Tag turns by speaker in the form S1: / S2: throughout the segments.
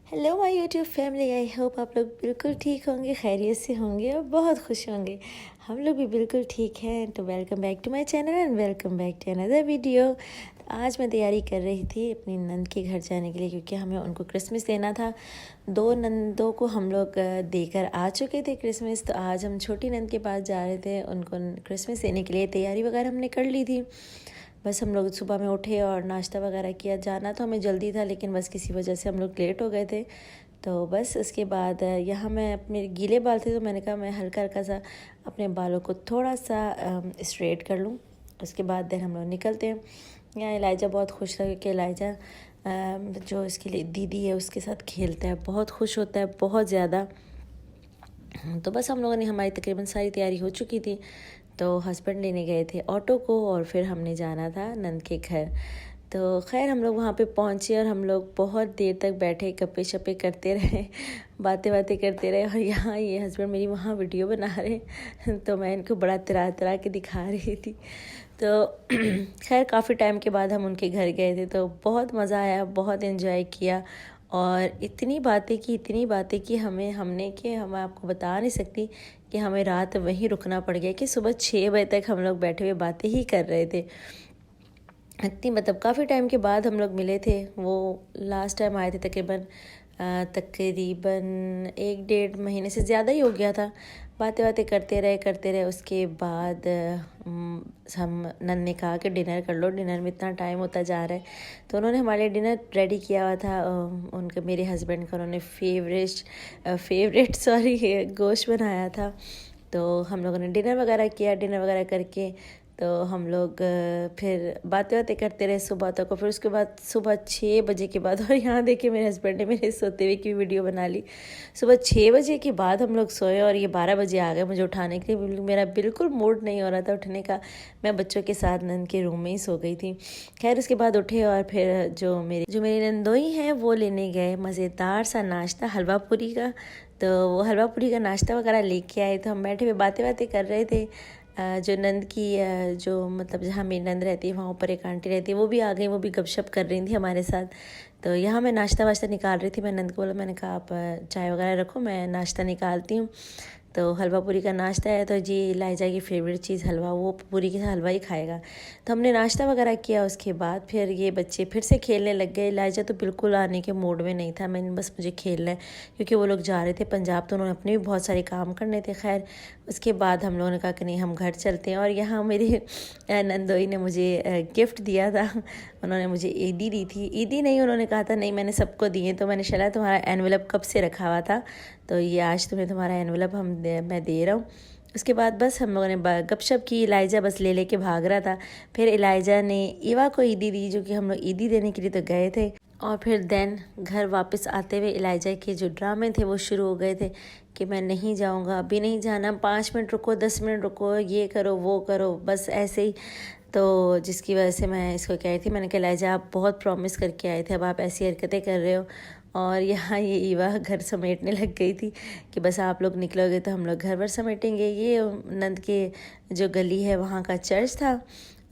S1: Hello my YouTube family, I hope आप लोग बिल्कुल ठीक होंगे, खैरियत से होंगे और बहुत खुश होंगे। हम लोग भी बिल्कुल ठीक हैं। तो welcome back to my channel and welcome back to another video. आज मैं तैयारी कर रही थी अपनी नंद के घर जाने के लिए, क्योंकि हमें उनको क्रिसमस देना था। दो नंदों को हम लोग देकर आ चुके थे क्रिसमस, तो आज हम छोटी नंद के पास जा रहे थे उनको क्रिसमस देने के लिए। तैयारी वगैरह हमने कर ली थी। बस हम लोग सुबह में उठे और नाश्ता वगैरह किया। जाना तो हमें जल्दी था, लेकिन बस किसी वजह से हम लोग लेट हो गए थे। तो बस उसके बाद यहाँ मैं अपने गीले बाल थे, तो मैंने कहा मैं हल्का हल्का सा अपने बालों को थोड़ा सा स्ट्रेट कर लूँ। उसके बाद देन हम लोग निकलते हैं। यहाँ इलाइजा बहुत खुश था, क्योंकि इलाइजा जो इसके लिए दीदी है उसके साथ खेलता है, बहुत खुश होता है, बहुत ज़्यादा। तो बस हम लोगों ने, हमारी तकरीबन सारी तैयारी हो चुकी थी। तो हस्बैंड लेने गए थे ऑटो को और फिर हमने जाना था नंद के घर। तो खैर हम लोग वहाँ पे पहुँचे और हम लोग बहुत देर तक बैठे, गप्पे शप्पे करते रहे, बातें बातें करते रहे। और यहाँ ये हस्बैंड मेरी वहाँ वीडियो बना रहे तो मैं इनको बड़ा तरा तरा के दिखा रही थी। तो खैर काफ़ी टाइम के बाद हम उनके घर गए थे, तो बहुत मज़ा आया, बहुत इन्जॉय किया। और इतनी बातें की हमने कि हम आपको बता नहीं सकती कि हमें रात वहीं रुकना पड़ गया, कि सुबह 6 बजे तक हम लोग बैठे हुए बातें ही कर रहे थे। इतनी मतलब काफ़ी टाइम के बाद हम लोग मिले थे। वो लास्ट टाइम आए थे तकरीबन 1-1.5 महीने से ज़्यादा ही हो गया था। बातें करते रहे। उसके बाद हम नन ने कहा कि डिनर कर लो, डिनर में इतना टाइम होता जा रहा है। तो उन्होंने हमारे लिए डिनर रेडी किया हुआ था। उनके मेरे हस्बैंड का उन्होंने फेवरेट गोश्त बनाया था। तो हम लोगों ने डिनर वगैरह किया। डिनर वगैरह करके तो हम लोग फिर बातें करते रहे सुबह तक। और फिर उसके बाद सुबह 6 बजे के बाद, और यहाँ देखिए मेरे हस्बैंड ने मेरे सोते हुए की वीडियो बना ली। सुबह 6 बजे के बाद हम लोग सोए और ये 12 बजे आ गए मुझे उठाने के लिए। मेरा बिल्कुल मूड नहीं हो रहा था उठने का। मैं बच्चों के साथ नंद के रूम में ही सो गई थी। खैर उसके बाद उठे और फिर जो मेरी नंदोई हैं वो लेने गए मज़ेदार सा नाश्ता, हलवा पूरी का। तो वो हलवा पूरी का नाश्ता वगैरह लेके आए। तो हम बैठे हुए बातें कर रहे थे। जो नंद की जो मतलब जहाँ मेरी नंद रहती है वहाँ ऊपर एक आंटी रहती है, वो भी आ गई, वो भी गपशप कर रही थी हमारे साथ। तो यहाँ मैं नाश्ता वाश्ता निकाल रही थी। मैं नंद को बोला, मैंने कहा आप चाय वगैरह रखो, मैं नाश्ता निकालती हूँ। तो हलवा पूरी का नाश्ता है, तो जी इलाइजा की फेवरेट चीज़ हलवा, वो पूरी के साथ हलवा ही खाएगा। तो हमने नाश्ता वगैरह किया। उसके बाद फिर ये बच्चे फिर से खेलने लग गए। इलाइजा तो बिल्कुल आने के मूड में नहीं था। मैंने बस मुझे खेलना है, क्योंकि वो लोग जा रहे थे पंजाब, तो उन्होंने अपने भी बहुत सारे काम करने थे। खैर उसके बाद हम लोगों ने कहा कि नहीं, हम घर चलते हैं। और यहाँ मेरी नंदोई ने मुझे गिफ्ट दिया था। उन्होंने मुझे ईदी दी थी। ईदी नहीं, उन्होंने कहा था नहीं मैंने सबको दिए। तो मैंने चला, तुम्हारा एनवेलप कब से रखा हुआ था, तो ये आज तुम्हें तुम्हारा एनवेलप मैं दे रहा हूँ। उसके बाद बस हम लोगों ने गपशप की। इलाइजा बस ले के भाग रहा था। फिर इलाइजा ने ईवा को ईदी दी, जो कि हम लोग ईदी देने के लिए तो गए थे। और फिर देन घर वापस आते हुए इलाइजा के जो ड्रामे थे वो शुरू हो गए थे, कि मैं नहीं जाऊंगा, अभी नहीं जाना, 5 मिनट रुको, 10 मिनट रुको, ये करो वो करो, बस ऐसे ही। तो जिसकी वजह से मैं इसको कह रही थी, मैंने कहा इलाइजा आप बहुत प्रॉमिस करके आए थे, अब आप ऐसी हरकतें कर रहे हो। और यहाँ ये ईवा घर समेटने लग गई थी कि बस आप लोग निकलोगे तो हम लोग घर भर समेटेंगे। ये नंद के जो गली है वहाँ का चर्च था।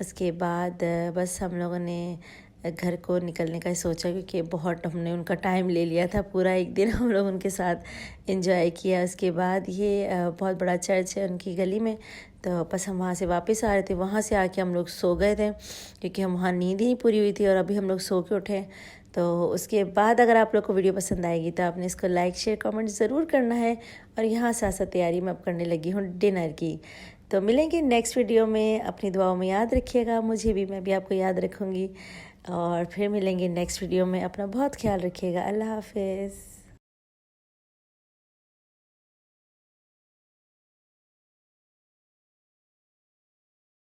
S1: उसके बाद बस हम लोगों ने घर को निकलने का सोचा, क्योंकि बहुत हमने उनका टाइम ले लिया था। पूरा एक दिन हम लोग उनके साथ एंजॉय किया। उसके बाद ये बहुत बड़ा चर्च है उनकी गली में, तो बस हम वहाँ से वापस आ रहे थे। वहाँ से आके हम लोग सो गए थे, क्योंकि हम वहाँ नींद ही नहीं पूरी हुई थी। और अभी हम लोग सो के उठे। तो उसके बाद अगर आप लोग को वीडियो पसंद आएगी तो आपने इसको लाइक शेयर कमेंट ज़रूर करना है। और यहाँ साथ साथ तैयारी मैं अब करने लगी हूँ डिनर की। तो मिलेंगे नेक्स्ट वीडियो में। अपनी दुआओं में याद रखिएगा मुझे भी, मैं भी आपको याद रखूँगी। और फिर मिलेंगे नेक्स्ट वीडियो में। अपना बहुत ख्याल रखिएगा। अल्लाह हाफिज़।